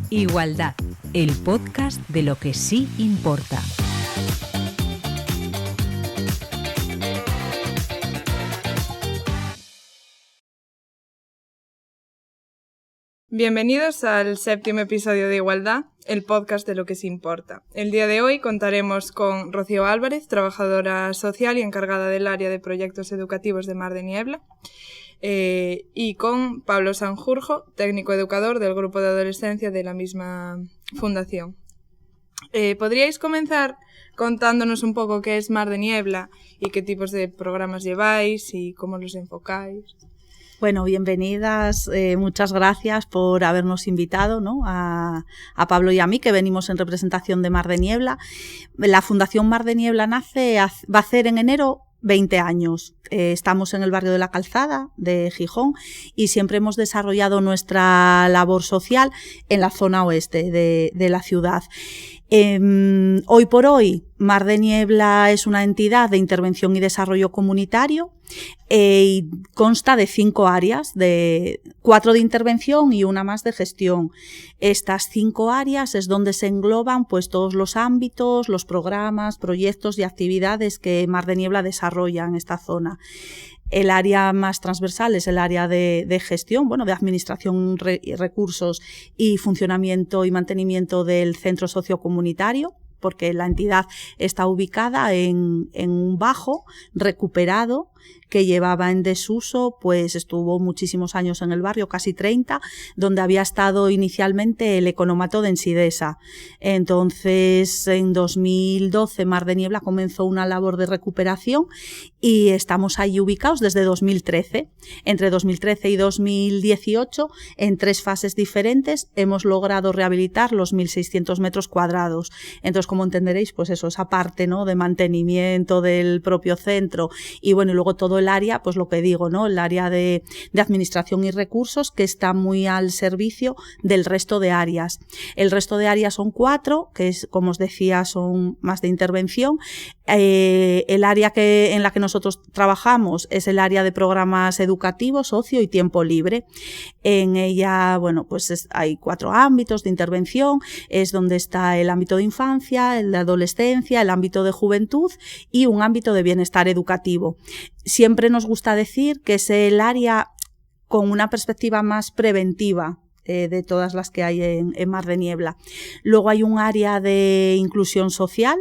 Igualdad, el podcast de lo que sí importa. Bienvenidos al 7º episodio de Igualdad, el podcast de lo que sí importa. El día de hoy contaremos con Rocío Álvarez, trabajadora social y encargada del área de proyectos educativos de Mar de Niebla, y con Pablo Sanjurjo, técnico educador del grupo de adolescencia de la misma fundación. ¿Podríais comenzar contándonos un poco qué es Mar de Niebla y qué tipos de programas lleváis y cómo los enfocáis? Bueno, bienvenidas, muchas gracias por habernos invitado, ¿no? a Pablo y a mí, que venimos en representación de Mar de Niebla. La Fundación Mar de Niebla va a hacer en enero 20 años. Estamos en el barrio de La Calzada de Gijón y siempre hemos desarrollado nuestra labor social en la zona oeste de la ciudad. Hoy por hoy, Mar de Niebla es una entidad de intervención y desarrollo comunitario y consta de 5 áreas, 4 de intervención y una más de gestión. Estas 5 áreas es donde se engloban pues todos los ámbitos, los programas, proyectos y actividades que Mar de Niebla desarrolla en esta zona. El área más transversal es el área de gestión, de administración, recursos y funcionamiento y mantenimiento del centro sociocomunitario, porque la entidad está ubicada en un bajo recuperado que llevaba en desuso, pues estuvo muchísimos años en el barrio, casi 30, donde había estado inicialmente el economato de Ensidesa. Entonces, en 2012, Mar de Niebla comenzó una labor de recuperación y estamos ahí ubicados desde 2013. Entre 2013 y 2018, en 3 fases diferentes, hemos logrado rehabilitar los 1.600 metros cuadrados. Entonces, como entenderéis, pues eso, esa parte, ¿no?, de mantenimiento del propio centro y luego todo el área, pues lo que digo, ¿no?, el área de administración y recursos, que está muy al servicio del resto de áreas. El resto de áreas son 4, que es, como os decía, son más de intervención. El área en la que nosotros trabajamos es el área de programas educativos, ocio y tiempo libre. En ella, pues hay 4 ámbitos de intervención, es donde está el ámbito de infancia, el de adolescencia, el ámbito de juventud y un ámbito de bienestar educativo. Siempre nos gusta decir que es el área con una perspectiva más preventiva de todas las que hay en Mar de Niebla. Luego hay un área de inclusión social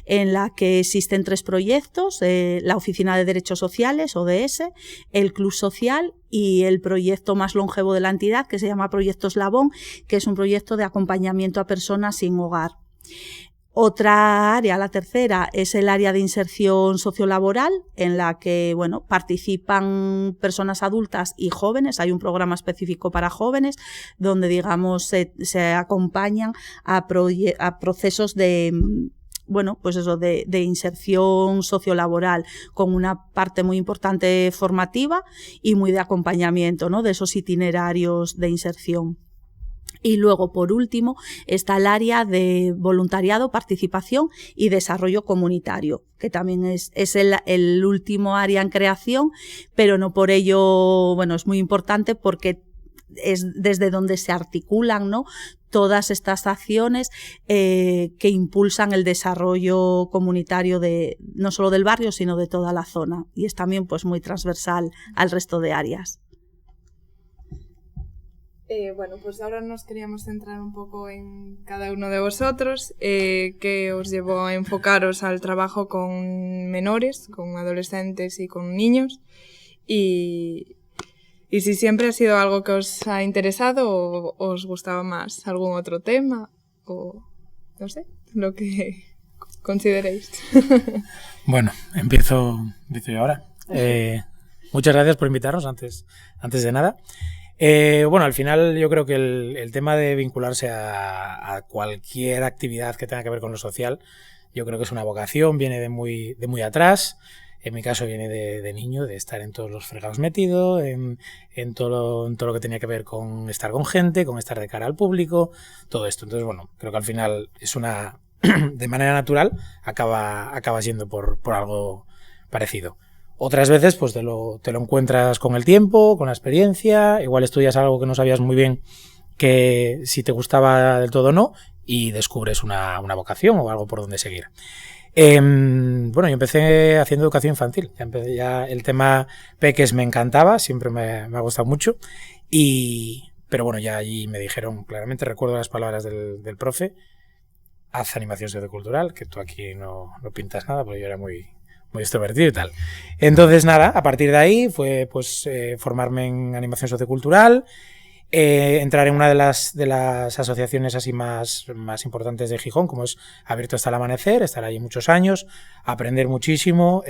en la que existen 3 proyectos, la Oficina de Derechos Sociales, ODS, el Club Social y el proyecto más longevo de la entidad, que se llama Proyecto Eslabón, que es un proyecto de acompañamiento a personas sin hogar. Otra área, la tercera, es el área de inserción sociolaboral, en la que participan personas adultas y jóvenes. Hay un programa específico para jóvenes donde se acompañan a procesos de inserción sociolaboral, con una parte muy importante formativa y muy de acompañamiento, ¿no?, de esos itinerarios de inserción. Y luego, por último, está el área de voluntariado, participación y desarrollo comunitario, que también es el último área en creación, pero no por ello, es muy importante porque es desde donde se articulan, ¿no?, todas estas acciones que impulsan el desarrollo comunitario no solo del barrio, sino de toda la zona. Y es también pues muy transversal al resto de áreas. Pues ahora nos queríamos centrar un poco en cada uno de vosotros. ¿Qué os llevó a enfocaros al trabajo con menores, con adolescentes y con niños? Y si siempre ha sido algo que os ha interesado o os gustaba más algún otro tema, o no sé, lo que consideréis. Bueno, empiezo yo ahora. Muchas gracias por invitarnos antes de nada. Al final yo creo que el tema de vincularse a cualquier actividad que tenga que ver con lo social, yo creo que es una vocación, viene de muy atrás. En mi caso viene de niño, de estar en todos los fregados metido, en todo lo que tenía que ver con estar con gente, con estar de cara al público, todo esto. Entonces, creo que al final es de manera natural, acaba siendo por algo parecido. Otras veces pues te lo encuentras con el tiempo, con la experiencia, igual estudias algo que no sabías muy bien que si te gustaba del todo o no, y descubres una vocación o algo por donde seguir. Bueno, yo empecé haciendo educación infantil. Ya el tema peques me encantaba, siempre me ha gustado mucho. Pero bueno, ya allí me dijeron, claramente recuerdo las palabras del profe: haz animación sociocultural, que tú aquí no pintas nada, porque yo era muy extrovertido y tal. Entonces nada, a partir de ahí fue pues formarme en animación sociocultural, entrar en una de las asociaciones así más importantes de Gijón, como es Abierto hasta el Amanecer, estar allí muchos años, aprender muchísimo,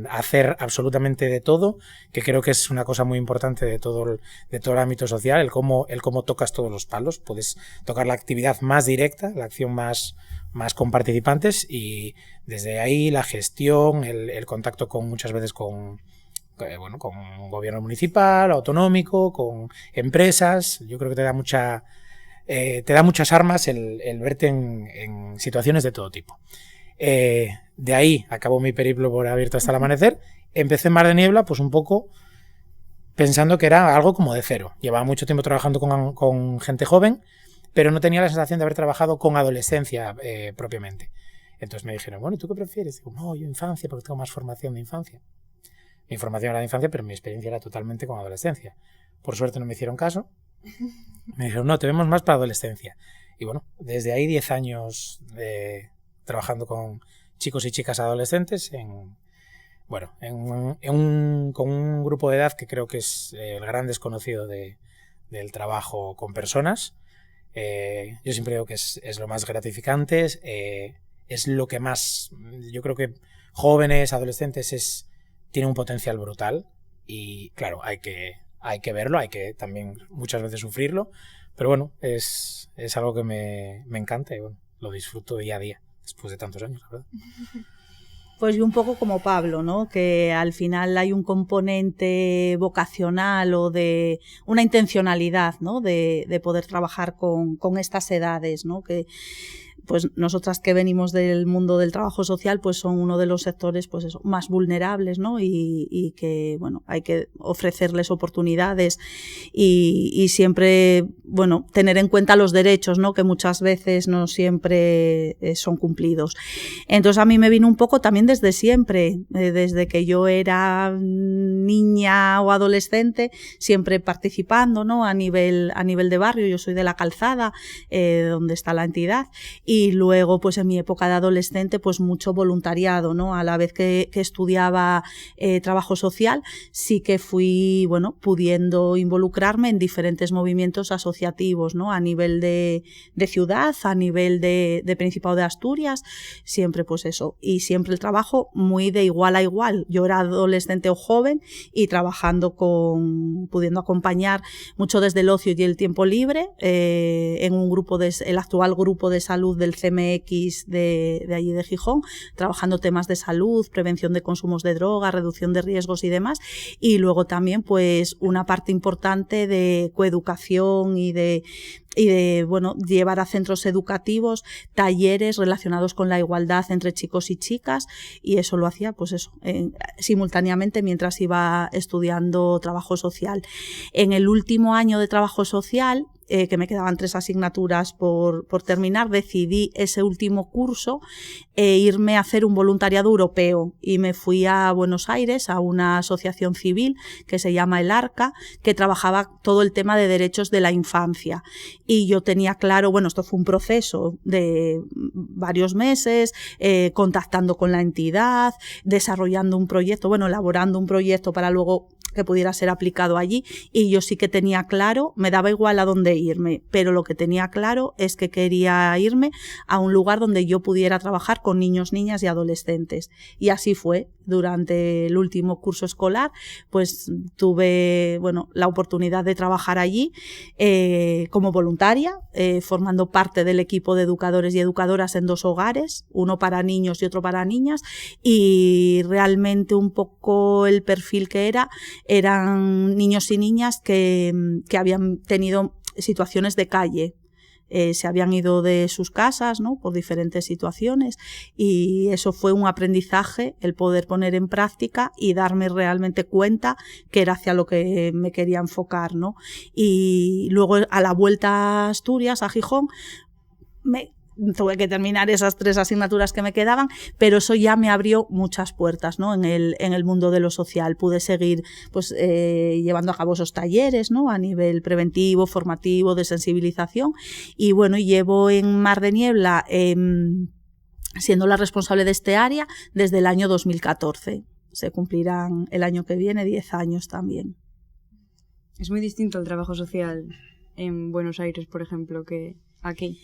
hacer absolutamente de todo, que creo que es una cosa muy importante de todo el ámbito social, el cómo tocas todos los palos. Puedes tocar la actividad más directa, la acción más con participantes, y desde ahí la gestión, el contacto muchas veces con gobierno municipal, autonómico, con empresas. Yo creo que te da muchas armas el verte en situaciones de todo tipo. De ahí acabó mi periplo por Abierto hasta el Amanecer. Empecé en Mar de Niebla pues un poco pensando que era algo como de cero. Llevaba mucho tiempo trabajando con gente joven, pero no tenía la sensación de haber trabajado con adolescencia propiamente. Entonces me dijeron, bueno, ¿y tú qué prefieres? Digo, no, yo infancia, porque tengo más formación de infancia. Mi formación era de infancia, pero mi experiencia era totalmente con adolescencia. Por suerte no me hicieron caso. Me dijeron, no, te vemos más para adolescencia. Y bueno, desde ahí 10 años trabajando con chicos y chicas adolescentes con un grupo de edad que creo que es el gran desconocido del trabajo con personas. Yo siempre digo que es lo más gratificante, es lo que más, yo creo que jóvenes, adolescentes tiene un potencial brutal, y claro, hay que verlo, hay que también muchas veces sufrirlo, pero bueno, es algo que me encanta y bueno, lo disfruto día a día después de tantos años, la verdad. Pues yo un poco como Pablo, ¿no? Que al final hay un componente vocacional o de una intencionalidad, ¿no? De poder trabajar con estas edades, ¿no? Que pues nosotras que venimos del mundo del trabajo social, pues son uno de los sectores pues eso, más vulnerables, ¿no? Y que, bueno, hay que ofrecerles oportunidades y siempre, bueno, tener en cuenta los derechos, ¿no? Que muchas veces no siempre son cumplidos. Entonces a mí me vino un poco también desde siempre, desde que yo era niña o adolescente, siempre participando, ¿no? A nivel de barrio. Yo soy de La Calzada, donde está la entidad. Y luego, pues en mi época de adolescente, pues mucho voluntariado, ¿no? A la vez que estudiaba trabajo social, sí que fui, bueno, pudiendo involucrarme en diferentes movimientos asociativos, ¿no? A nivel de ciudad, a nivel de Principado de Asturias, siempre pues eso. Y siempre el trabajo muy de igual a igual. Yo era adolescente o joven y trabajando pudiendo acompañar mucho desde el ocio y el tiempo libre, en un grupo el actual grupo de salud del CMX de allí de Gijón, trabajando temas de salud, prevención de consumos de drogas, reducción de riesgos y demás, y luego también pues una parte importante de coeducación y de bueno, llevar a centros educativos talleres relacionados con la igualdad entre chicos y chicas, y eso lo hacía pues eso, simultáneamente mientras iba estudiando trabajo social. En el último año de trabajo social, que me quedaban 3 asignaturas por terminar, decidí ese último curso irme a hacer un voluntariado europeo, y me fui a Buenos Aires a una asociación civil que se llama El Arca, que trabajaba todo el tema de derechos de la infancia, y yo tenía claro, bueno, esto fue un proceso de varios meses, contactando con la entidad, desarrollando un proyecto, bueno, elaborando un proyecto para luego que pudiera ser aplicado allí, y yo sí que tenía claro, me daba igual a dónde irme, pero lo que tenía claro es que quería irme a un lugar donde yo pudiera trabajar con niños, niñas y adolescentes, y así fue. Durante el último curso escolar pues tuve, bueno, la oportunidad de trabajar allí como voluntaria, formando parte del equipo de educadores y educadoras en 2 hogares, uno para niños y otro para niñas, y realmente un poco el perfil que eran niños y niñas que habían tenido situaciones de calle, se habían ido de sus casas, ¿no? Por diferentes situaciones, y eso fue un aprendizaje, el poder poner en práctica y darme realmente cuenta que era hacia lo que me quería enfocar, ¿no? Y luego a la vuelta a Asturias, a Gijón, tuve que terminar esas 3 asignaturas que me quedaban, pero eso ya me abrió muchas puertas, ¿no? En el mundo de lo social. Pude seguir pues llevando a cabo esos talleres, ¿no? A nivel preventivo, formativo, de sensibilización, y bueno, llevo en Mar de Niebla siendo la responsable de este área desde el año 2014. Se cumplirán el año que viene 10 años también. Es muy distinto el trabajo social en Buenos Aires, por ejemplo, que aquí.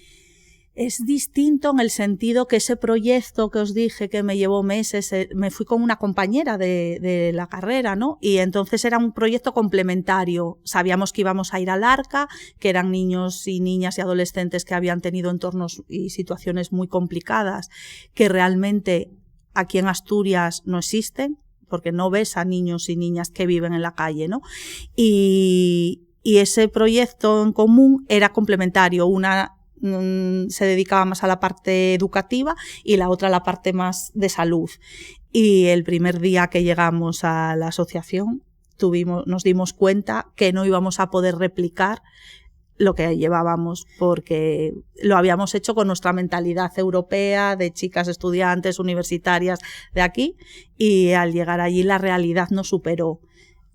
Es distinto en el sentido que ese proyecto que os dije que me llevó meses, me fui con una compañera de la carrera, ¿no? Y entonces era un proyecto complementario. Sabíamos que íbamos a ir al Arca, que eran niños y niñas y adolescentes que habían tenido entornos y situaciones muy complicadas, que realmente aquí en Asturias no existen, porque no ves a niños y niñas que viven en la calle, ¿no? Y ese proyecto en común era complementario. Una se dedicaba más a la parte educativa y la otra a la parte más de salud. Y el primer día que llegamos a la asociación nos dimos cuenta que no íbamos a poder replicar lo que llevábamos, porque lo habíamos hecho con nuestra mentalidad europea de chicas estudiantes universitarias de aquí, y al llegar allí la realidad nos superó,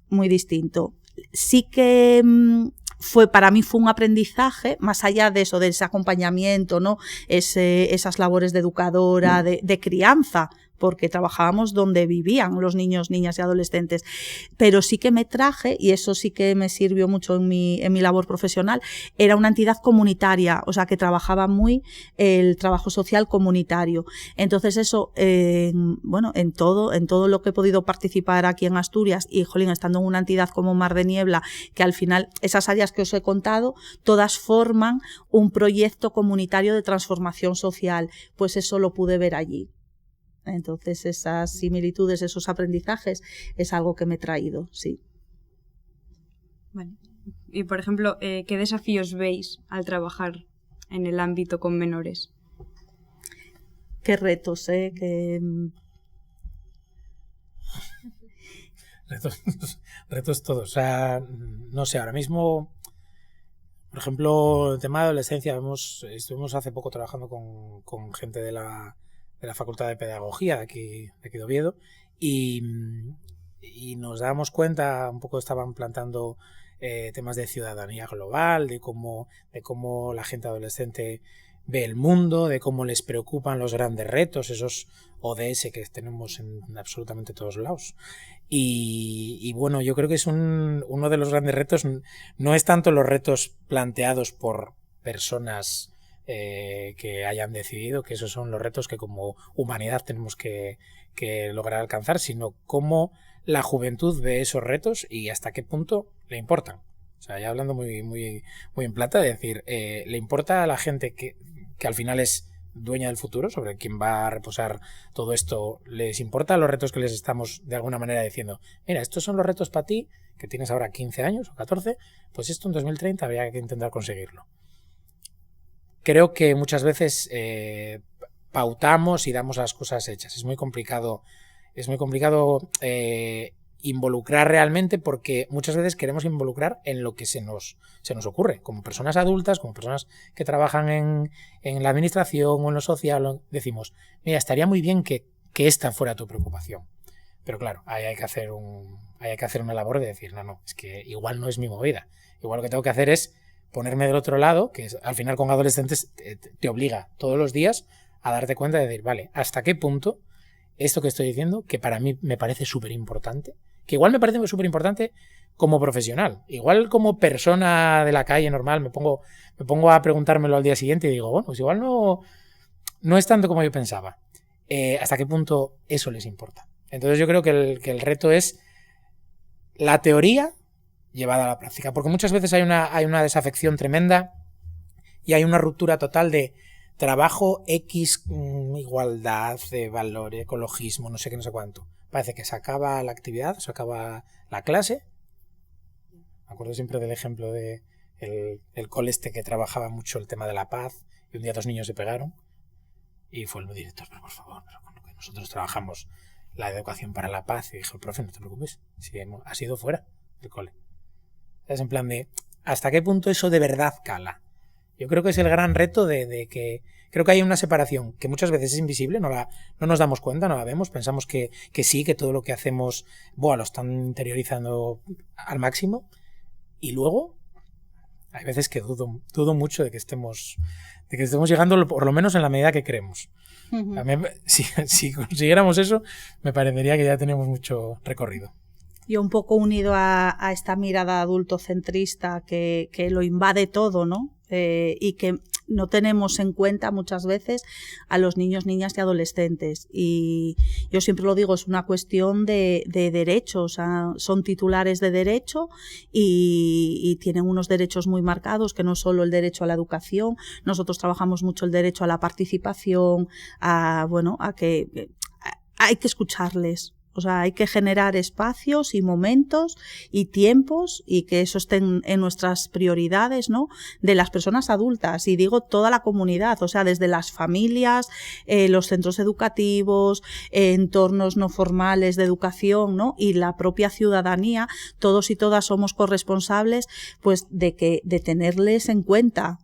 muy distinto. Sí que para mí fue un aprendizaje, más allá de eso, de ese acompañamiento, ¿no? Esas labores de educadora, de crianza, porque trabajábamos donde vivían los niños, niñas y adolescentes. Pero sí que me traje, y eso sí que me sirvió mucho en mi labor profesional, era una entidad comunitaria, o sea, que trabajaba muy el trabajo social comunitario. Entonces eso, bueno, en todo lo que he podido participar aquí en Asturias, y jolín, estando en una entidad como Mar de Niebla, que al final esas áreas que os he contado, todas forman un proyecto comunitario de transformación social, pues eso lo pude ver allí. Entonces esas similitudes, esos aprendizajes es algo que me he traído, sí. Vale. Y por ejemplo, ¿qué desafíos veis al trabajar en el ámbito con menores? Qué retos, Retos todos. O sea, no sé, ahora mismo, por ejemplo, el tema de adolescencia, estuvimos hace poco trabajando con gente de la Facultad de Pedagogía de aquí de Oviedo, y nos dábamos cuenta, un poco estaban plantando temas de ciudadanía global, de cómo la gente adolescente ve el mundo, de cómo les preocupan los grandes retos, esos ODS que tenemos en absolutamente todos lados. Y bueno, yo creo que es uno de los grandes retos, no es tanto los retos planteados por personas que hayan decidido, que esos son los retos que como humanidad tenemos que lograr alcanzar, sino cómo la juventud ve esos retos y hasta qué punto le importan. O sea, ya hablando muy, muy, muy en plata, es decir, le importa a la gente que al final es dueña del futuro, sobre quien va a reposar todo esto, les importa los retos que les estamos de alguna manera diciendo, mira, estos son los retos para ti, que tienes ahora 15 años o 14, pues esto en 2030 habría que intentar conseguirlo. Creo que muchas veces pautamos y damos las cosas hechas. Es muy complicado involucrar realmente, porque muchas veces queremos involucrar en lo que se nos ocurre, como personas adultas, como personas que trabajan en la administración o en lo social. Decimos, mira, estaría muy bien que esta fuera tu preocupación. Pero claro, ahí hay que hacer una labor de decir, no, es que igual no es mi movida. Igual lo que tengo que hacer es ponerme del otro lado, que es, al final con adolescentes te obliga todos los días a darte cuenta de decir, vale, ¿hasta qué punto esto que estoy diciendo, que para mí me parece súper importante, que igual me parece súper importante como profesional, igual como persona de la calle normal me pongo a preguntármelo al día siguiente y digo, bueno, pues igual no es tanto como yo pensaba, ¿hasta qué punto eso les importa? Entonces yo creo que el reto es la teoría llevada a la práctica, porque muchas veces hay una desafección tremenda y hay una ruptura total de trabajo X, igualdad de valor, ecologismo, no sé qué, no sé cuánto. Parece que se acaba la actividad, se acaba la clase. Me acuerdo siempre del ejemplo de el cole este que trabajaba mucho el tema de la paz, y un día 2 niños se pegaron, y fue el director, pero por favor, pero con lo que nosotros trabajamos la educación para la paz, y dijo, profe, no te preocupes, si has ido fuera del cole. Es en plan de, ¿hasta qué punto eso de verdad cala? Yo creo que es el gran reto de que creo que hay una separación que muchas veces es invisible, no nos damos cuenta, no la vemos, pensamos que sí, que todo lo que hacemos lo están interiorizando al máximo, y luego hay veces que dudo mucho de que estemos llegando por lo menos en la medida que creemos. Uh-huh. Si consiguiéramos eso, me parecería que ya tenemos mucho recorrido. Y un poco unido a esta mirada adultocentrista que lo invade todo, ¿no? Y que no tenemos en cuenta muchas veces a los niños, niñas y adolescentes. Y yo siempre lo digo, es una cuestión de derechos. O sea, son titulares de derecho y tienen unos derechos muy marcados, que no solo el derecho a la educación. Nosotros trabajamos mucho el derecho a la participación, a que hay que escucharles. O sea, hay que generar espacios y momentos y tiempos y que eso esté en nuestras prioridades, ¿no? De las personas adultas, y digo toda la comunidad, o sea, desde las familias, los centros educativos, entornos no formales de educación, ¿no? Y la propia ciudadanía, todos y todas somos corresponsables, pues, de tenerles en cuenta.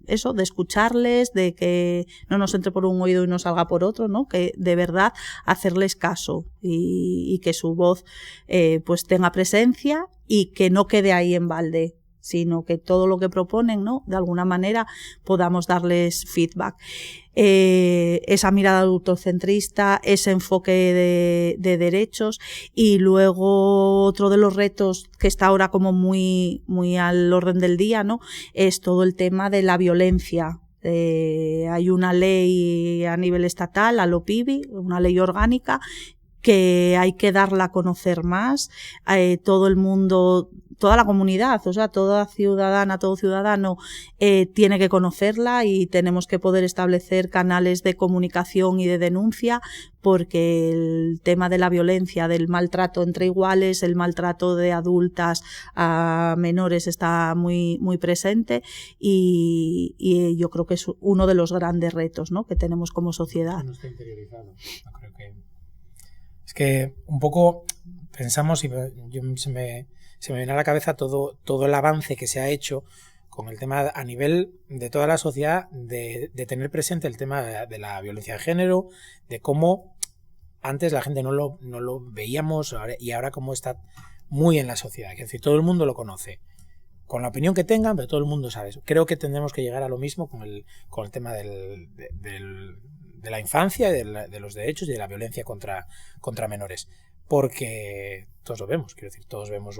Eso, de escucharles, de que no nos entre por un oído y no salga por otro, ¿no? Que de verdad hacerles caso y que su voz pues tenga presencia y que no quede ahí en balde, sino que todo lo que proponen, ¿no? De alguna manera podamos darles feedback. Esa mirada adultocentrista, ese enfoque de derechos, y luego otro de los retos que está ahora como muy, muy al orden del día, ¿no? Es todo el tema de la violencia. Hay una ley a nivel estatal, la LOPIBI, una ley orgánica, que hay que darla a conocer más, todo el mundo, toda la comunidad, o sea, toda ciudadana, todo ciudadano tiene que conocerla, y tenemos que poder establecer canales de comunicación y de denuncia, porque el tema de la violencia, del maltrato entre iguales, el maltrato de adultas a menores está muy, muy presente, y yo creo que es uno de los grandes retos, ¿no?, que tenemos como sociedad. No está interiorizado. No creo que... Es que un poco pensamos, y se me viene a la cabeza todo el avance que se ha hecho con el tema a nivel de toda la sociedad, de tener presente el tema de la violencia de género, de cómo antes la gente no lo veíamos, y ahora cómo está muy en la sociedad. Es decir, todo el mundo lo conoce, con la opinión que tengan, pero todo el mundo sabe eso. Creo que tendremos que llegar a lo mismo con el tema de la infancia, y de los derechos y de la violencia contra menores. Porque todos lo vemos, quiero decir, todos vemos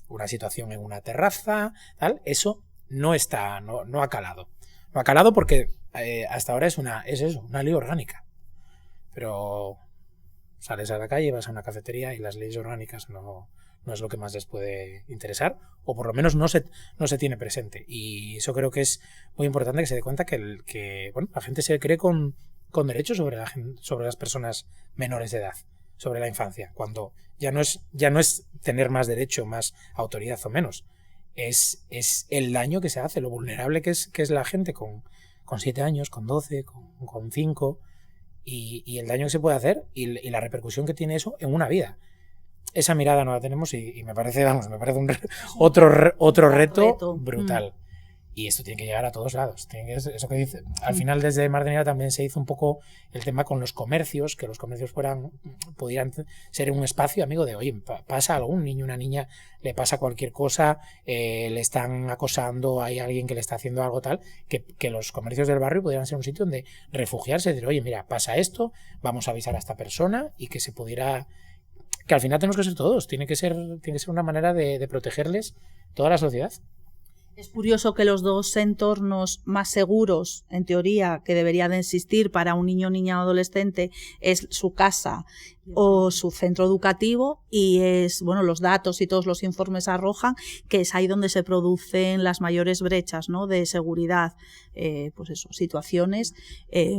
una situación en una terraza, tal, eso no ha calado. No ha calado porque hasta ahora es una ley orgánica. Pero sales a la calle, vas a una cafetería y las leyes orgánicas no es lo que más les puede interesar, o por lo menos no se tiene presente. Y eso creo que es muy importante, que se dé cuenta que la gente se cree con derechos sobre las personas menores de edad, sobre la infancia, cuando ya no es tener más derecho, más autoridad o menos. Es el daño que se hace, lo vulnerable que es la gente con 7 años, con 12, con 5, y el daño que se puede hacer y la repercusión que tiene eso en una vida. Esa mirada no la tenemos, y me parece otro reto brutal. Y esto tiene que llegar a todos lados. Eso que dice, al final desde Mar de Niebla también se hizo un poco el tema con los comercios, que los comercios pudieran ser un espacio amigo de, oye, pasa algo, un niño, una niña, le pasa cualquier cosa, le están acosando, hay alguien que le está haciendo algo tal, que los comercios del barrio pudieran ser un sitio donde refugiarse, decir, oye, mira, pasa esto, vamos a avisar a esta persona, y que se pudiera... Que al final tenemos que ser todos, tiene que ser una manera de protegerles toda la sociedad. Es curioso que los dos entornos más seguros, en teoría, que deberían de existir para un niño, niña o adolescente es su casa o su centro educativo, y es, bueno, los datos y todos los informes arrojan que es ahí donde se producen las mayores brechas, ¿no?, de seguridad, pues eso, situaciones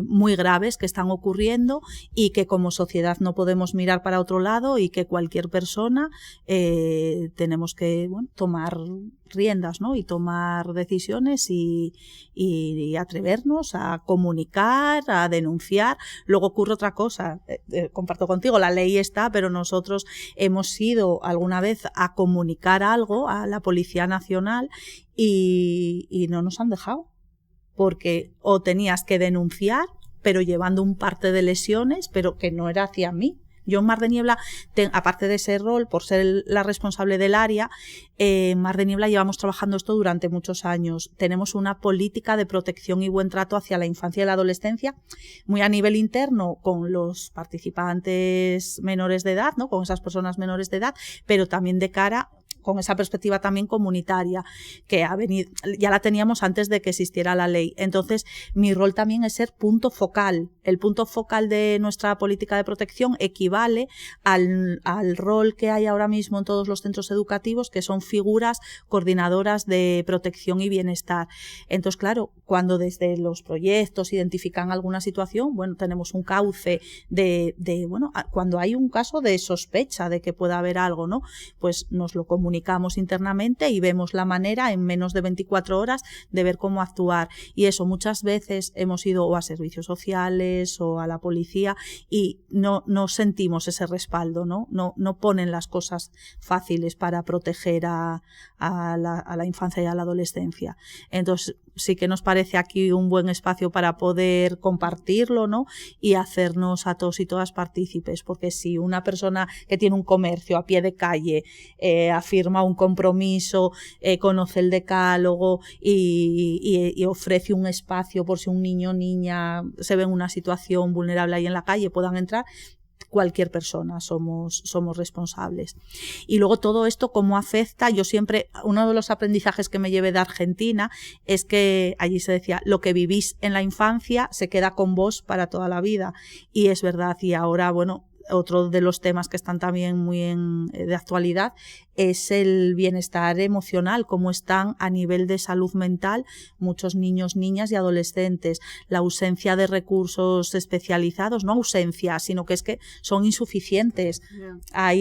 muy graves que están ocurriendo y que como sociedad no podemos mirar para otro lado, y que cualquier persona tenemos que, bueno, tomar riendas, ¿no?, y tomar decisiones y atrevernos a comunicar, a denunciar. Luego ocurre otra cosa, comparto contigo, la ley está, pero nosotros hemos ido alguna vez a comunicar algo a la Policía Nacional y no nos han dejado, porque o tenías que denunciar, pero llevando un parte de lesiones, pero que no era hacia mí. Yo en Mar de Niebla, aparte de ese rol, por ser la responsable del área, en Mar de Niebla llevamos trabajando esto durante muchos años. Tenemos una política de protección y buen trato hacia la infancia y la adolescencia, muy a nivel interno con los participantes menores de edad, ¿no?, con esas personas menores de edad, pero también de cara, con esa perspectiva también comunitaria, que ha venido, ya la teníamos antes de que existiera la ley. Entonces, mi rol también es ser punto focal. El punto focal de nuestra política de protección equivale al rol que hay ahora mismo en todos los centros educativos, que son figuras coordinadoras de protección y bienestar. Entonces, claro, cuando desde los proyectos identifican alguna situación, bueno, tenemos un cauce bueno, cuando hay un caso de sospecha de que pueda haber algo, ¿no?, pues nos lo comunicamos internamente y vemos la manera en menos de 24 horas de ver cómo actuar. Y eso, muchas veces hemos ido o a servicios sociales o a la policía y no sentimos ese respaldo, ¿no? No ponen las cosas fáciles para proteger a la infancia y a la adolescencia. Entonces, sí que nos parece aquí un buen espacio para poder compartirlo, ¿no?, y hacernos a todos y todas partícipes, porque si una persona que tiene un comercio a pie de calle afirma un compromiso, conoce el decálogo y ofrece un espacio por si un niño o niña se ve en una situación vulnerable ahí en la calle, puedan entrar, cualquier persona somos responsables. Y luego todo esto, ¿cómo afecta? Yo siempre, uno de los aprendizajes que me llevé de Argentina es que allí se decía, lo que vivís en la infancia se queda con vos para toda la vida. Y es verdad, y ahora, bueno, otro de los temas que están también muy de actualidad es el bienestar emocional, cómo están a nivel de salud mental muchos niños, niñas y adolescentes. La ausencia de recursos especializados, no ausencia, sino que es que son insuficientes. Yeah.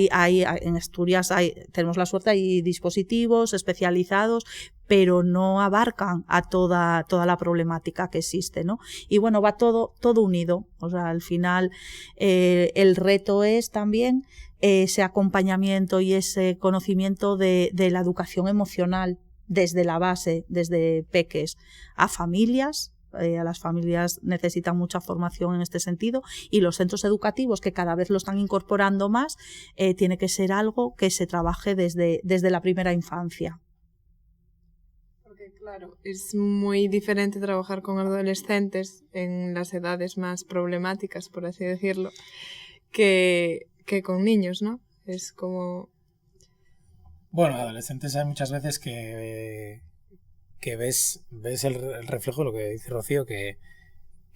En Asturias tenemos la suerte, hay dispositivos especializados, pero no abarcan a toda la problemática que existe, ¿no? Y bueno, va todo unido. O sea, al final el reto es también ese acompañamiento y ese conocimiento de la educación emocional desde la base, desde peques a familias. A las familias necesitan mucha formación en este sentido, y los centros educativos, que cada vez lo están incorporando más, tiene que ser algo que se trabaje desde la primera infancia. Claro, es muy diferente trabajar con adolescentes en las edades más problemáticas, por así decirlo, que con niños, ¿no? Es como... Bueno, adolescentes hay muchas veces que ves el reflejo de lo que dice Rocío, que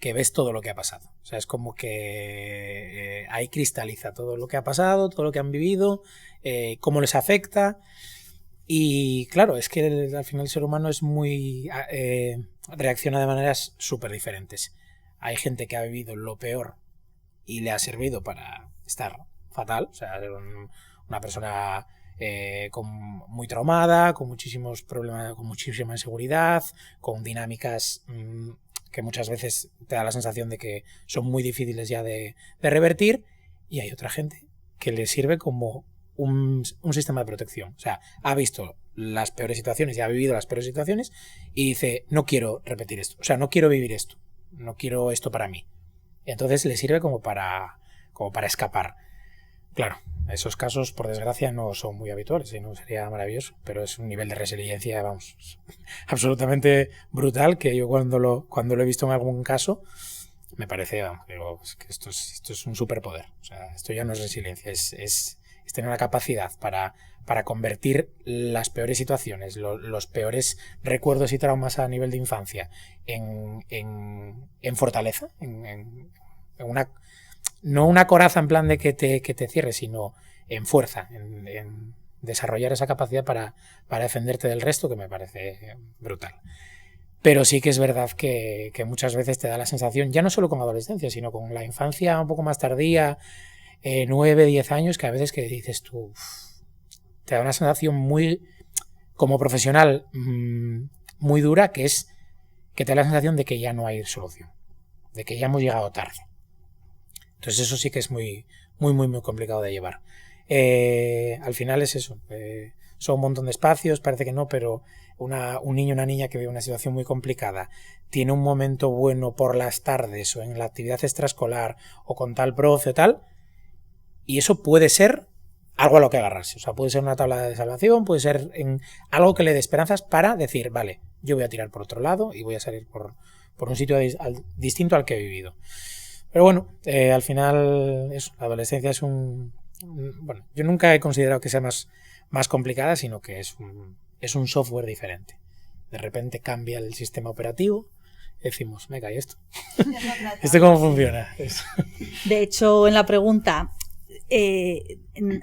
ves todo lo que ha pasado. O sea, es como que ahí cristaliza todo lo que ha pasado, todo lo que han vivido, cómo les afecta. Y claro, es que al final el ser humano es muy reacciona de maneras súper diferentes. Hay gente que ha vivido lo peor y le ha servido para estar fatal, o sea, una persona muy traumada, con muchísimos problemas, con muchísima inseguridad, con dinámicas que muchas veces te da la sensación de que son muy difíciles ya de revertir, y hay otra gente que le sirve como un sistema de protección. O sea, ha visto las peores situaciones y ha vivido las peores situaciones y dice, no quiero repetir esto, o sea, no quiero vivir esto, no quiero esto para mí. Y entonces le sirve como para escapar. Claro, esos casos, por desgracia, no son muy habituales, y no sería maravilloso, pero es un nivel de resiliencia, vamos, absolutamente brutal, que yo cuando lo he visto en algún caso, me parece, vamos, digo, es que esto es un superpoder. O sea, esto ya no es resiliencia, es es tener una capacidad para convertir las peores situaciones, los peores recuerdos y traumas a nivel de infancia en fortaleza, en una, no una coraza en plan de que te cierres, sino en fuerza, en desarrollar esa capacidad para defenderte del resto, que me parece brutal. Pero sí que es verdad que muchas veces te da la sensación, ya no solo con adolescencia, sino con la infancia un poco más tardía, 9, 10 años, que a veces que dices tú, te da una sensación muy, como profesional, muy dura, que es que te da la sensación de que ya no hay solución, de que ya hemos llegado tarde. Entonces eso sí que es muy, muy, muy, muy complicado de llevar. Al final es eso, son un montón de espacios, parece que no, pero un niño o una niña que vive una situación muy complicada tiene un momento bueno por las tardes o en la actividad extraescolar o con tal profe o tal, y eso puede ser algo a lo que agarrarse. O sea, puede ser una tabla de salvación, puede ser en algo que le dé esperanzas para decir, vale, yo voy a tirar por otro lado y voy a salir por un sitio distinto al que he vivido. Pero bueno, al final eso, la adolescencia es bueno, yo nunca he considerado que sea más complicada, sino que es un software diferente. De repente cambia el sistema operativo, decimos, me cae esto. ¿Esto cómo funciona? De hecho, en la pregunta,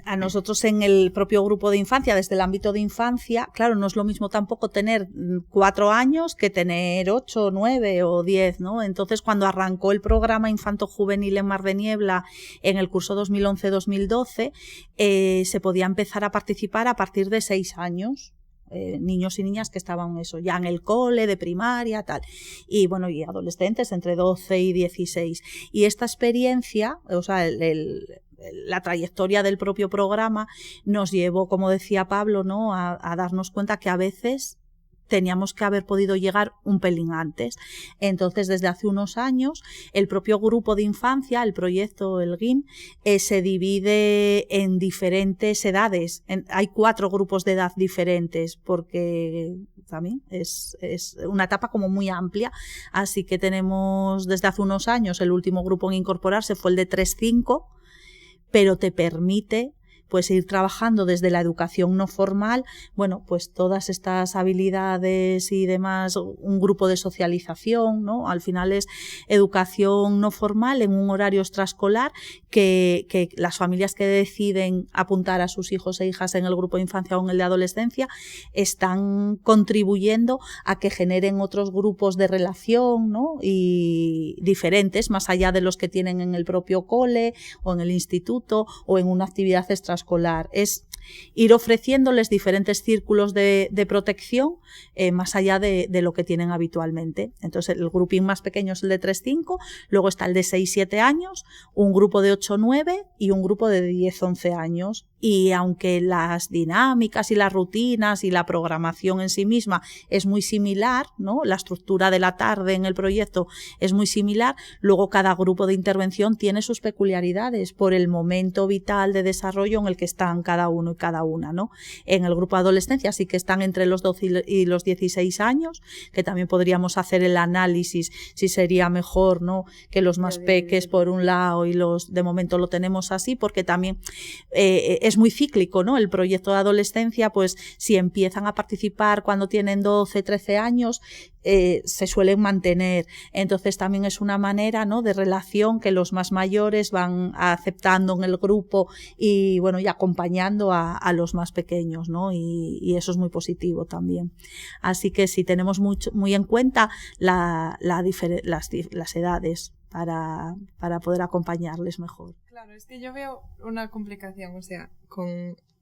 a nosotros en el propio grupo de infancia, desde el ámbito de infancia, claro, no es lo mismo tampoco tener 4 años que tener 8, 9 o 10, ¿no? Entonces, cuando arrancó el programa infanto-juvenil en Mar de Niebla en el curso 2011-2012, se podía empezar a participar a partir de 6 años. Niños y niñas que estaban eso, ya en el cole, de primaria, tal, y bueno, y adolescentes entre 12 y 16. Y esta experiencia, o sea, la trayectoria del propio programa nos llevó, como decía Pablo, ¿no?, a darnos cuenta que a veces teníamos que haber podido llegar un pelín antes. Entonces, desde hace unos años, el propio grupo de infancia, el proyecto, el GIM, se divide en diferentes edades. Hay 4 grupos de edad diferentes, porque también es una etapa como muy amplia. Así que tenemos desde hace unos años, el último grupo en incorporarse fue el de 3-5, pero te permite pues ir trabajando desde la educación no formal, bueno, pues todas estas habilidades y demás, un grupo de socialización, ¿no? Al final es educación no formal en un horario extraescolar que las familias que deciden apuntar a sus hijos e hijas en el grupo de infancia o en el de adolescencia están contribuyendo a que generen otros grupos de relación, ¿no?, y diferentes, más allá de los que tienen en el propio cole o en el instituto o en una actividad extraescolar. Es ir ofreciéndoles diferentes círculos de protección más allá de lo que tienen habitualmente. Entonces, el grupín más pequeño es el de 3-5, luego está el de 6-7 años, un grupo de 8-9 y un grupo de 10-11 años. Y aunque las dinámicas y las rutinas y la programación en sí misma es muy similar, ¿no?, la estructura de la tarde en el proyecto es muy similar, luego cada grupo de intervención tiene sus peculiaridades por el momento vital de desarrollo en el que están cada uno y cada una, ¿no? En el grupo de adolescencia sí que están entre los 12 y los 16 años, que también podríamos hacer el análisis si sería mejor, ¿no?, que los más peques por un lado y los de momento lo tenemos así, porque también es muy cíclico, ¿no? El proyecto de adolescencia, pues si empiezan a participar cuando tienen 12, 13 años, se suelen mantener. Entonces también es una manera, ¿no?, de relación que los más mayores van aceptando en el grupo y bueno, y acompañando a los más pequeños, ¿no? Y eso es muy positivo también. Así que sí, tenemos muy en cuenta las edades para poder acompañarles mejor. Claro, es que yo veo una complicación, o sea,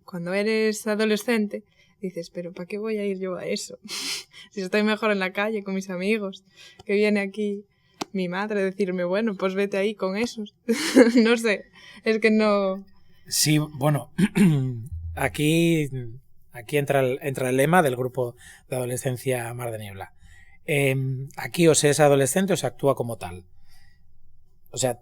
cuando eres adolescente dices, pero ¿para qué voy a ir yo a eso? Si estoy mejor en la calle con mis amigos, que viene aquí mi madre a decirme, bueno, pues vete ahí con esos. No sé, es que no... Sí, bueno, aquí entra el lema del grupo de adolescencia Mar de Niebla. Aquí o se es adolescente o se actúa como tal. O sea,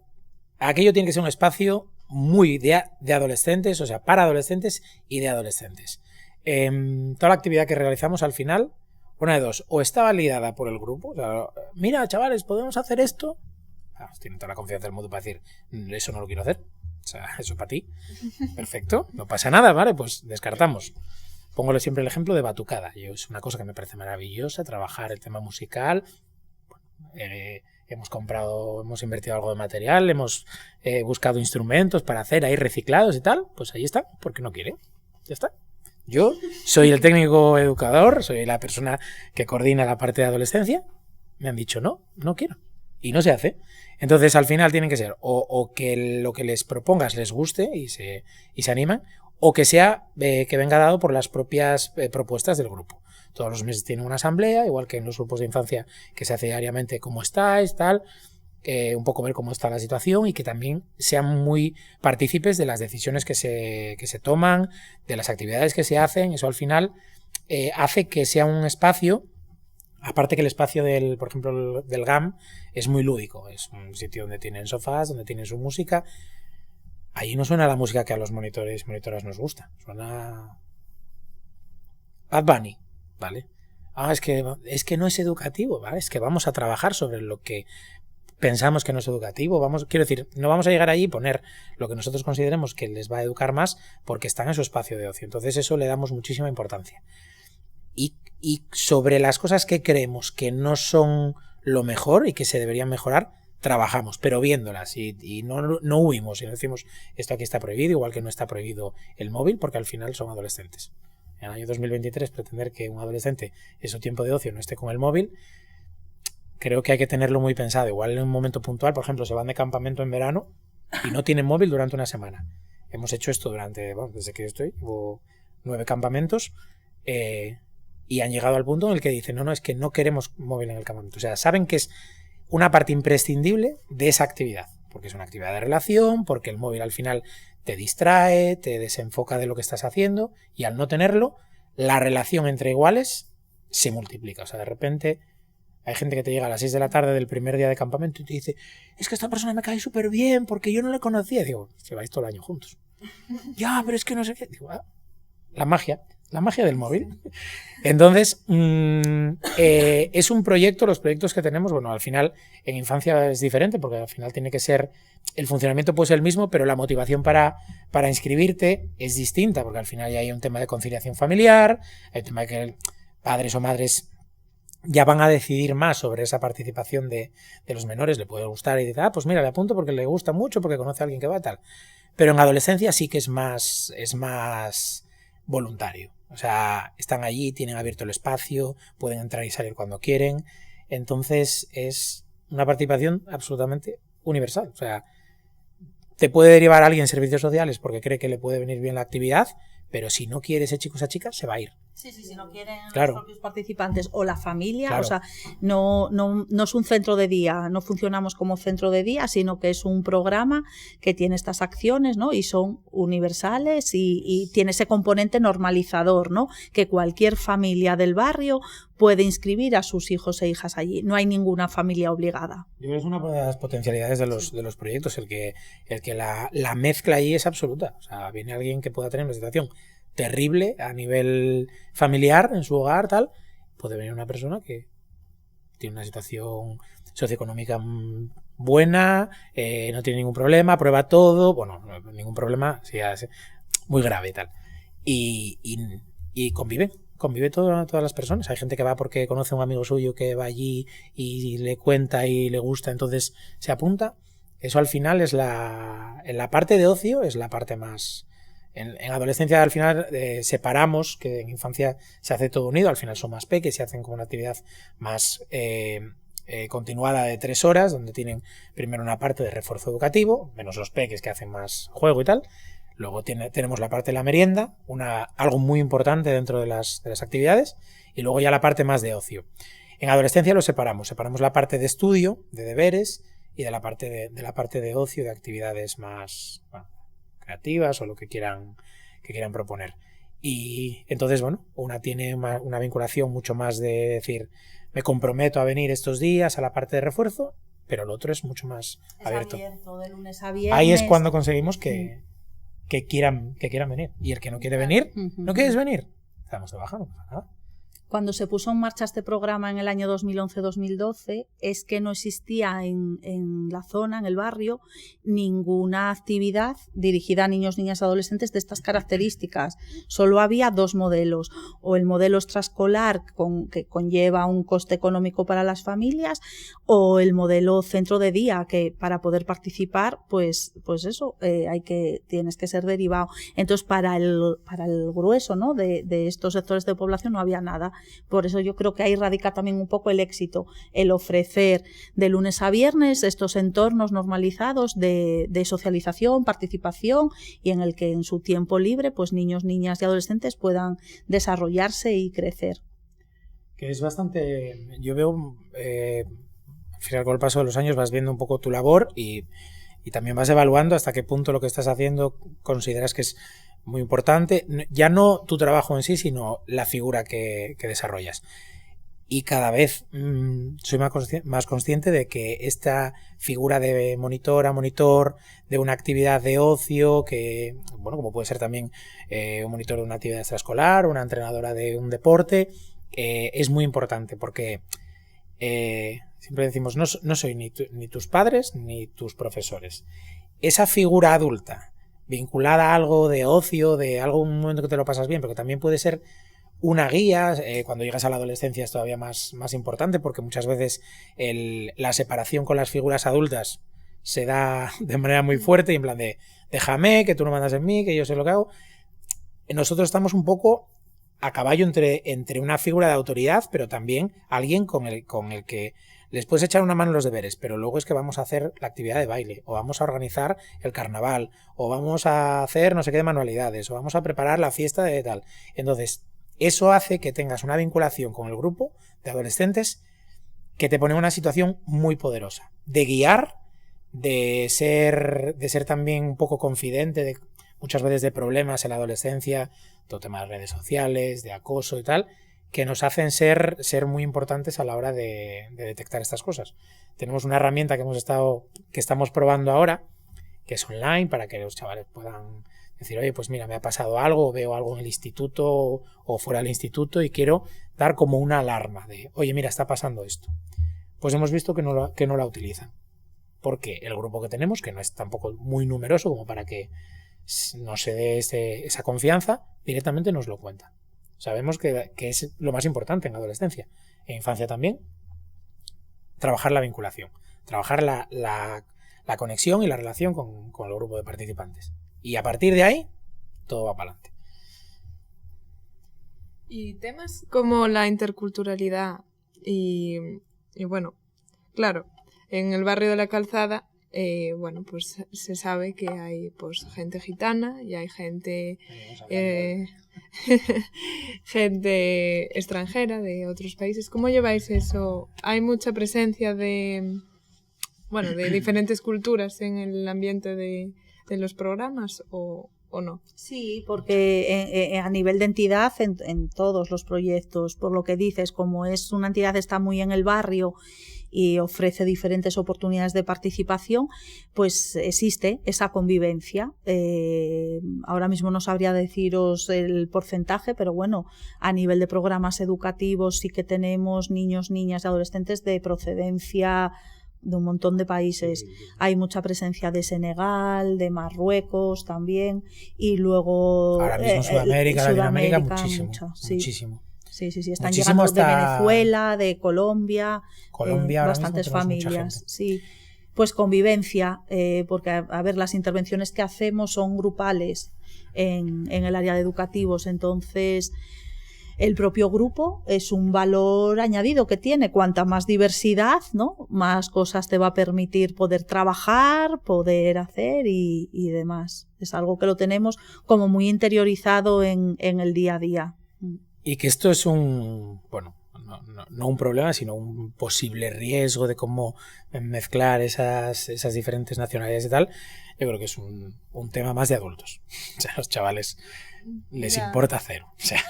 aquello tiene que ser un espacio muy de adolescentes, o sea, para adolescentes y de adolescentes. Toda la actividad que realizamos al final, una de dos, o está validada por el grupo, o sea, mira, chavales, ¿podemos hacer esto? Tienen toda la confianza del mundo para decir, eso no lo quiero hacer. O sea, eso para ti. Perfecto, no pasa nada, ¿vale? Pues descartamos. Póngole siempre el ejemplo de batucada. Es una cosa que me parece maravillosa, trabajar el tema musical. Hemos invertido algo de material, hemos buscado instrumentos para hacer ahí reciclados y tal. Pues ahí está, porque no quiere. Ya está. Yo soy el técnico educador, soy la persona que coordina la parte de adolescencia. Me han dicho no quiero. Y no se hace. Entonces al final tienen que ser o que lo que les propongas les guste y se animan, o que sea que venga dado por las propias propuestas del grupo. Todos los meses tienen una asamblea, igual que en los grupos de infancia que se hace diariamente, cómo estáis, tal, un poco ver cómo está la situación y que también sean muy partícipes de las decisiones que se toman, de las actividades que se hacen. Eso al final hace que sea un espacio, aparte que el espacio por ejemplo, del GAM es muy lúdico, es un sitio donde tienen sofás, donde tienen su música. Allí no suena la música que a los monitores y monitoras nos gusta, suena Bad Bunny, ¿vale? Es que no es educativo, ¿vale? Es que vamos a trabajar sobre lo que pensamos que no es educativo. Quiero decir, no vamos a llegar allí y poner lo que nosotros consideremos que les va a educar más porque están en su espacio de ocio. Entonces eso le damos muchísima importancia. Y sobre las cosas que creemos que no son lo mejor y que se deberían mejorar, trabajamos, pero viéndolas y no huimos y no decimos esto aquí está prohibido, igual que no está prohibido el móvil, porque al final son adolescentes. En el año 2023 pretender que un adolescente en su tiempo de ocio no esté con el móvil, creo que hay que tenerlo muy pensado. Igual en un momento puntual, por ejemplo, se van de campamento en verano y no tienen móvil durante una semana. Hemos hecho esto desde que yo estoy, hubo 9 campamentos y han llegado al punto en el que dicen, no, es que no queremos móvil en el campamento. O sea, saben que es una parte imprescindible de esa actividad, porque es una actividad de relación, porque el móvil al final te distrae, te desenfoca de lo que estás haciendo, y al no tenerlo, la relación entre iguales se multiplica. O sea, de repente hay gente que te llega a las 6 de la tarde del primer día de campamento y te dice, es que esta persona me cae súper bien porque yo no le conocía. Y digo, si vais todo el año juntos. Ya, pero es que no sé qué. Digo, la magia del móvil. Entonces, es un proyecto, los proyectos que tenemos, bueno, al final en infancia es diferente porque al final tiene que ser, el funcionamiento puede ser el mismo, pero la motivación para inscribirte es distinta, porque al final ya hay un tema de conciliación familiar, hay un tema de que padres o madres ya van a decidir más sobre esa participación de los menores, le puede gustar y dice, pues mira, le apunto porque le gusta mucho, porque conoce a alguien que va tal. Pero en adolescencia sí que es más voluntario. O sea, están allí, tienen abierto el espacio, pueden entrar y salir cuando quieren. Entonces es una participación absolutamente universal. O sea, te puede derivar a alguien en servicios sociales porque cree que le puede venir bien la actividad, pero si no quiere ese chico o esa chica, se va a ir. Sí, si no quieren claro. Los propios participantes o la familia, claro. O sea, no es un centro de día, no funcionamos como centro de día, sino que es un programa que tiene estas acciones, ¿no? Y son universales y tiene ese componente normalizador, ¿no? Que cualquier familia del barrio puede inscribir a sus hijos e hijas allí. No hay ninguna familia obligada. Yo creo que es una de las potencialidades de los proyectos, el que la mezcla ahí es absoluta. O sea, viene alguien que pueda tener una situación terrible a nivel familiar en su hogar, tal, puede venir una persona que tiene una situación socioeconómica buena, no tiene ningún problema, prueba todo, bueno, ningún problema, sí, es muy grave y tal, y convive todas las personas. Hay gente que va porque conoce a un amigo suyo que va allí y le cuenta y le gusta, entonces se apunta. Eso al final es en la parte de ocio es la parte más. En adolescencia al final separamos, que en infancia se hace todo unido, al final son más peques, se hacen como una actividad más continuada de 3 horas, donde tienen primero una parte de refuerzo educativo, menos los peques que hacen más juego y tal. Luego tenemos la parte de la merienda, algo muy importante dentro de las actividades, y luego ya la parte más de ocio. En adolescencia lo separamos la parte de estudio, de deberes, y de la parte de ocio, de actividades más creativas o lo que quieran proponer. Y entonces, bueno, una tiene una vinculación mucho más de decir, me comprometo a venir estos días a la parte de refuerzo, pero el otro es mucho más abierto. De lunes a viernes. Ahí es cuando conseguimos que quieran venir. Y el que no quiere venir, ¿no quieres venir? Estamos trabajando, no pasa nada. Cuando se puso en marcha este programa en el año 2011-2012, es que no existía en la zona, en el barrio, ninguna actividad dirigida a niños, niñas y adolescentes de estas características. Solo había 2 modelos, o el modelo extraescolar que conlleva un coste económico para las familias, o el modelo centro de día, que para poder participar, pues eso, tienes que ser derivado. Entonces, para el grueso, ¿no?, de estos sectores de población no había nada. Por eso yo creo que ahí radica también un poco el éxito, el ofrecer de lunes a viernes estos entornos normalizados de socialización, participación, y en el que en su tiempo libre pues niños, niñas y adolescentes puedan desarrollarse y crecer. Que es bastante... Yo veo, al final con el paso de los años vas viendo un poco tu labor y también vas evaluando hasta qué punto lo que estás haciendo consideras que es muy importante, ya no tu trabajo en sí, sino la figura que desarrollas. Y cada vez soy más consciente de que esta figura de monitor, de una actividad de ocio, que, bueno, como puede ser también un monitor de una actividad extraescolar, una entrenadora de un deporte, es muy importante porque siempre decimos, no soy ni tus padres ni tus profesores. Esa figura adulta vinculada a algo de ocio, de algo, un momento que te lo pasas bien, pero que también puede ser una guía, cuando llegas a la adolescencia es todavía más importante, porque muchas veces la separación con las figuras adultas se da de manera muy fuerte, y en plan de déjame, que tú no mandas en mí, que yo sé lo que hago. Nosotros estamos un poco a caballo entre una figura de autoridad, pero también alguien con el que les puedes echar una mano en los deberes, pero luego es que vamos a hacer la actividad de baile, o vamos a organizar el carnaval, o vamos a hacer no sé qué de manualidades, o vamos a preparar la fiesta de tal. Entonces, eso hace que tengas una vinculación con el grupo de adolescentes que te pone en una situación muy poderosa, de guiar, de ser también un poco confidente, muchas veces de problemas en la adolescencia, todo tema de redes sociales, de acoso y tal, que nos hacen ser muy importantes a la hora de detectar estas cosas. Tenemos una herramienta que estamos probando ahora, que es online, para que los chavales puedan decir, oye, pues mira, me ha pasado algo, veo algo en el instituto o fuera del instituto y quiero dar como una alarma de, oye, mira, está pasando esto. Pues hemos visto que no la utilizan. Porque el grupo que tenemos, que no es tampoco muy numeroso como para que no se dé esa confianza, directamente nos lo cuenta. Sabemos que es lo más importante en la adolescencia. En infancia también, trabajar la vinculación, trabajar la conexión y la relación con el grupo de participantes. Y a partir de ahí, todo va para adelante. Y temas como la interculturalidad y bueno, claro, en el barrio de la Calzada, bueno, pues se sabe que hay pues gente gitana y hay gente gente extranjera de otros países. ¿Cómo lleváis eso? ¿Hay mucha presencia de diferentes culturas en el ambiente de los programas o no? Sí, porque a nivel de entidad en todos los proyectos, por lo que dices, como es una entidad que está muy en el barrio y ofrece diferentes oportunidades de participación, pues existe esa convivencia. Ahora mismo no sabría deciros el porcentaje, pero bueno, a nivel de programas educativos sí que tenemos niños, niñas y adolescentes de procedencia de un montón de países. Sí. Hay mucha presencia de Senegal, de Marruecos también, y luego ahora mismo Sudamérica, Latinoamérica, muchísimo. Sí, están llegando de Venezuela, de Colombia bastantes familias. Sí, pues convivencia, porque a ver, las intervenciones que hacemos son grupales en el área de educativos, entonces el propio grupo es un valor añadido que tiene. Cuanta más diversidad, ¿no?, más cosas te va a permitir poder trabajar, poder hacer y demás. Es algo que lo tenemos como muy interiorizado en el día a día. Y que esto es no un problema, sino un posible riesgo de cómo mezclar esas diferentes nacionalidades y tal. Yo creo que es un tema más de adultos. O sea, a los chavales les importa cero. O sea,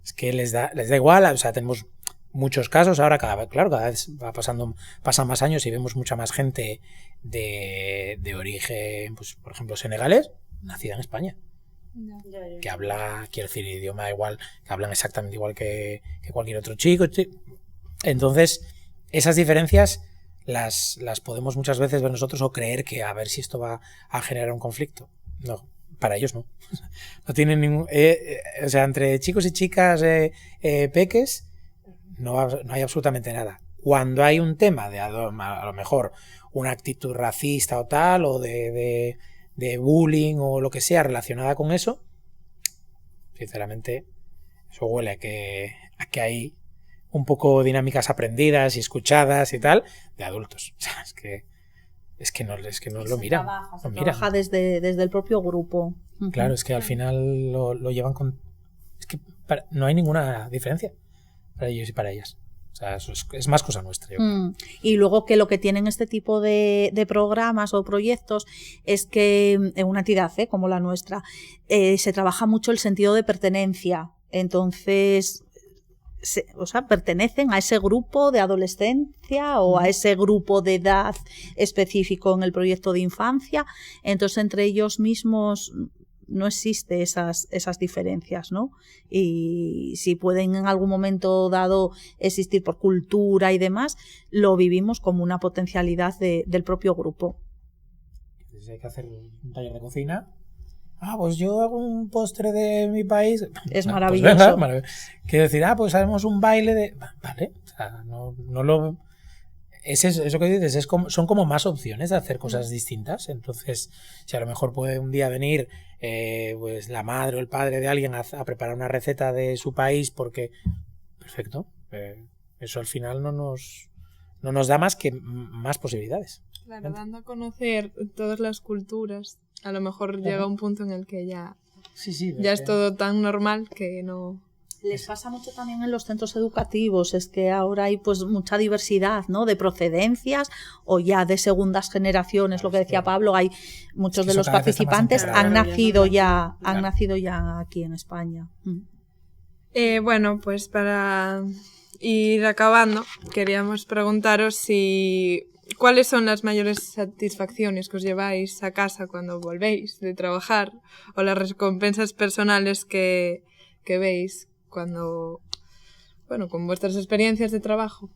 es que les da igual. O sea, tenemos muchos casos ahora, cada vez pasan más años y vemos mucha más gente de origen, pues por ejemplo, senegalés, nacida en España. que habla, quiero decir, idioma igual, que hablan exactamente igual que cualquier otro chico. Entonces, esas diferencias las podemos muchas veces ver nosotros o creer que a ver si esto va a generar un conflicto. No, para ellos no. No tienen ningún... o sea, entre chicos y chicas peques no hay absolutamente nada. Cuando hay un tema de a lo mejor una actitud racista o tal, o de bullying o lo que sea relacionada con eso, sinceramente eso huele a que hay un poco dinámicas aprendidas y escuchadas y tal de adultos. O sea, es que no lo miran. Trabaja desde el propio grupo. Claro, es que al final lo llevan con... Es que no hay ninguna diferencia para ellos y para ellas. O sea, eso es más cosa nuestra. Yo creo. Y luego que lo que tienen este tipo de programas o proyectos es que en una entidad como la nuestra se trabaja mucho el sentido de pertenencia. Entonces, pertenecen a ese grupo de adolescencia o a ese grupo de edad específico en el proyecto de infancia. Entonces, entre ellos mismos no existe esas diferencias, ¿no? Y si pueden en algún momento dado existir por cultura y demás, lo vivimos como una potencialidad del propio grupo. Si hay que hacer un taller de cocina, pues yo hago un postre de mi país. Es maravilloso. Pues venga, maravilloso. Quiero decir, pues haremos un baile de... Vale, o sea, no lo... Eso que dices, son como más opciones de hacer cosas distintas. Entonces, si a lo mejor puede un día venir pues la madre o el padre de alguien a preparar una receta de su país, porque perfecto, eso al final no nos da más que más posibilidades. Claro, dando a conocer todas las culturas, a lo mejor llega un punto en el que ya es todo tan normal que no... Les pasa mucho también en los centros educativos, es que ahora hay pues mucha diversidad, ¿no? De procedencias o ya de segundas generaciones, lo que decía Pablo, hay muchos de los participantes han nacido ya aquí en España. Bueno, pues para ir acabando, queríamos preguntaros ¿cuáles son las mayores satisfacciones que os lleváis a casa cuando volvéis de trabajar o las recompensas personales que veis cuando, con vuestras experiencias de trabajo?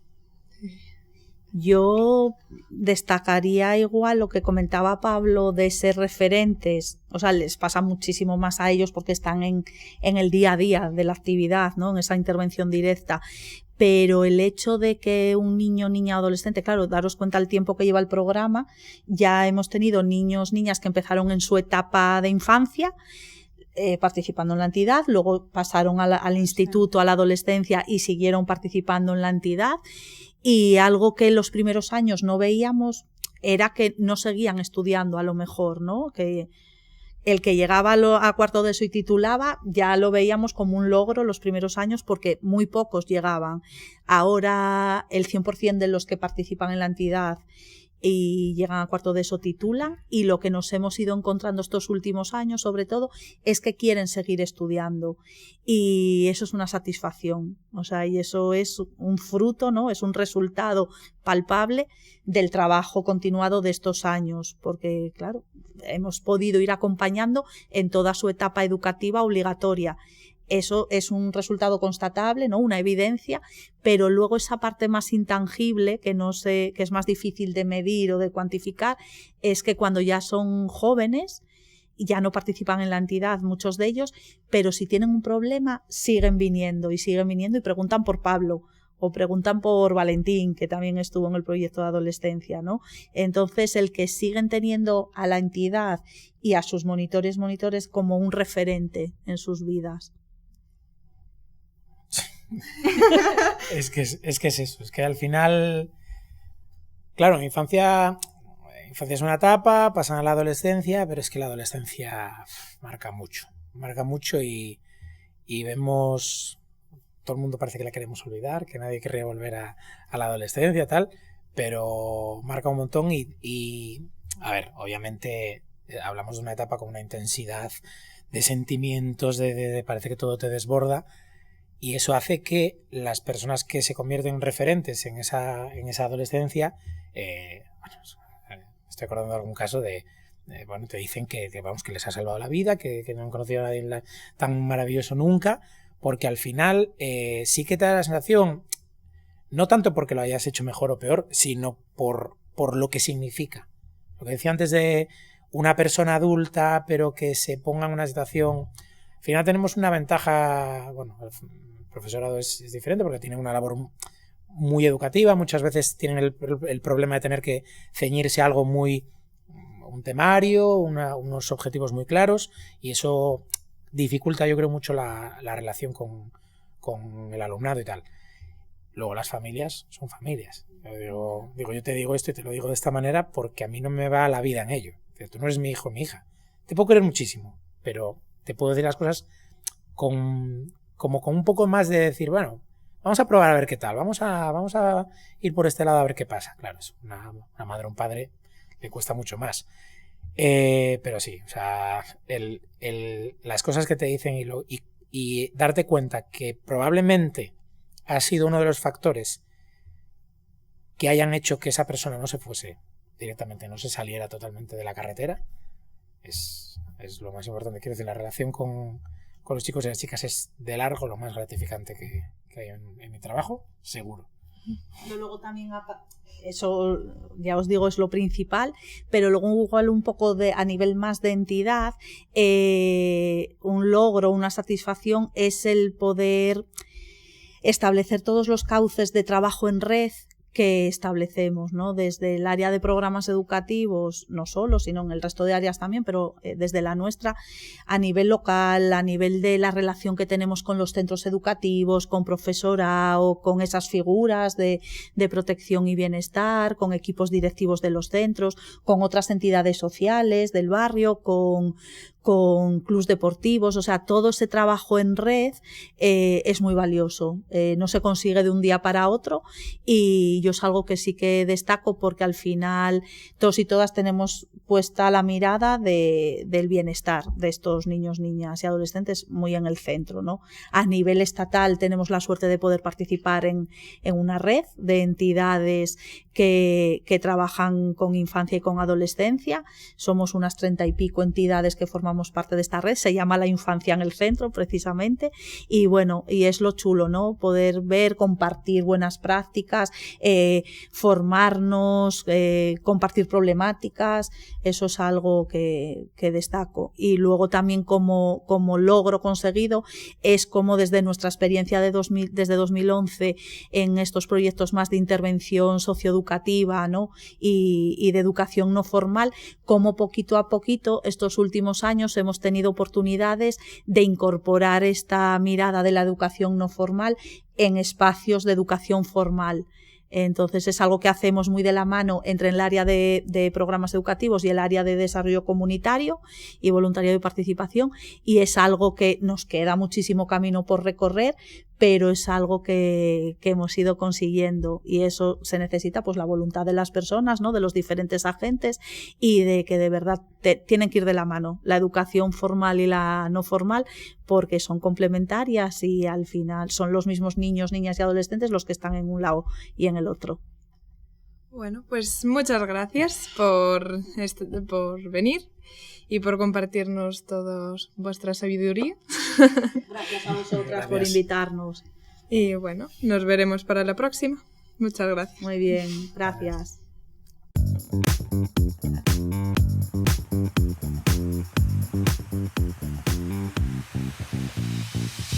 Yo destacaría igual lo que comentaba Pablo de ser referentes, o sea, les pasa muchísimo más a ellos porque están en el día a día de la actividad, ¿no? En esa intervención directa. Pero el hecho de que un niño, niña, adolescente, claro, daros cuenta el tiempo que lleva el programa, ya hemos tenido niños, niñas que empezaron en su etapa de infancia, participando en la entidad, luego pasaron al instituto, a la adolescencia y siguieron participando en la entidad, y algo que en los primeros años no veíamos era que no seguían estudiando a lo mejor, ¿no? Que el que llegaba a cuarto de eso y titulaba ya lo veíamos como un logro los primeros años porque muy pocos llegaban. Ahora el 100% de los que participan en la entidad y llegan a cuarto de eso titulan, y lo que nos hemos ido encontrando estos últimos años sobre todo es que quieren seguir estudiando, y eso es una satisfacción, o sea, y eso es un fruto, ¿no? Es un resultado palpable del trabajo continuado de estos años, porque claro, hemos podido ir acompañando en toda su etapa educativa obligatoria. Eso es un resultado constatable, ¿no? Una evidencia, pero luego esa parte más intangible, que es más difícil de medir o de cuantificar, es que cuando ya son jóvenes y ya no participan en la entidad, muchos de ellos, pero si tienen un problema siguen viniendo y preguntan por Pablo o preguntan por Valentín, que también estuvo en el proyecto de adolescencia, ¿no? Entonces, el que siguen teniendo a la entidad y a sus monitores como un referente en sus vidas. Es que es eso, es que al final, claro, infancia es una etapa, pasan a la adolescencia, pero es que la adolescencia marca mucho y vemos, todo el mundo parece que la queremos olvidar, que nadie quiere volver a la adolescencia, tal, pero marca un montón y a ver, obviamente hablamos de una etapa con una intensidad de sentimientos, de parece que todo te desborda. Y eso hace que las personas que se convierten en referentes en esa adolescencia, estoy acordando de algún caso de bueno, te dicen que les ha salvado la vida, que no han conocido a nadie tan maravilloso nunca, porque al final sí que te da la sensación, no tanto porque lo hayas hecho mejor o peor, sino por lo que significa. Lo que decía antes de una persona adulta, pero que se ponga en una situación... Al final tenemos una ventaja, bueno, el profesorado es diferente porque tiene una labor muy educativa, muchas veces tienen el problema de tener que ceñirse a algo un temario, unos objetivos muy claros, y eso dificulta, yo creo, mucho la relación con el alumnado y tal. Luego las familias son familias. Yo te digo esto y te lo digo de esta manera porque a mí no me va la vida en ello. Tú no eres mi hijo o mi hija. Te puedo querer muchísimo, pero te puedo decir las cosas como con un poco más de decir, bueno, vamos a probar a ver qué tal, vamos a ir por este lado a ver qué pasa. Claro, es una madre o un padre le cuesta mucho más. Pero sí, o sea, las cosas que te dicen y darte cuenta que probablemente ha sido uno de los factores que hayan hecho que esa persona no se fuese directamente, no se saliera totalmente de la carretera, es lo más importante. Quiero decir, la relación con los chicos y las chicas es de largo lo más gratificante que hay en mi trabajo, seguro. Luego también, eso ya os digo es lo principal, pero luego igual un poco a nivel más de entidad, un logro, una satisfacción es el poder establecer todos los cauces de trabajo en red que establecemos, ¿no? Desde el área de programas educativos, no solo, sino en el resto de áreas también, pero desde la nuestra, a nivel local, a nivel de la relación que tenemos con los centros educativos, con profesorado, con esas figuras de protección y bienestar, con equipos directivos de los centros, con otras entidades sociales del barrio, con clubs deportivos, o sea, todo ese trabajo en red es muy valioso, no se consigue de un día para otro, y yo es algo que sí que destaco porque al final todos y todas tenemos puesta la mirada del bienestar de estos niños, niñas y adolescentes muy en el centro, ¿no? A nivel estatal tenemos la suerte de poder participar en una red de entidades que trabajan con infancia y con adolescencia. Somos unas 30 y pico entidades que formamos parte de esta red, se llama La Infancia en el Centro precisamente, y bueno, y es lo chulo, ¿no? Poder ver, compartir buenas prácticas, formarnos, compartir problemáticas, eso es algo que destaco. Y luego también como logro conseguido es como desde nuestra experiencia desde 2011 en estos proyectos más de intervención socioeducativa, ¿no? y de educación no formal, como poquito a poquito estos últimos años hemos tenido oportunidades de incorporar esta mirada de la educación no formal en espacios de educación formal. Entonces es algo que hacemos muy de la mano entre el área de programas educativos y el área de desarrollo comunitario y voluntariado y participación, y es algo que nos queda muchísimo camino por recorrer, pero es algo que hemos ido consiguiendo, y eso se necesita pues la voluntad de las personas, ¿no? De los diferentes agentes, y de que de verdad tienen que ir de la mano la educación formal y la no formal, porque son complementarias y al final son los mismos niños, niñas y adolescentes los que están en un lado y en el otro. Bueno, pues muchas gracias por venir y por compartirnos todos vuestra sabiduría. Gracias a vosotras por invitarnos. Y bueno, nos veremos para la próxima. Muchas gracias. Muy bien, gracias.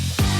Gracias.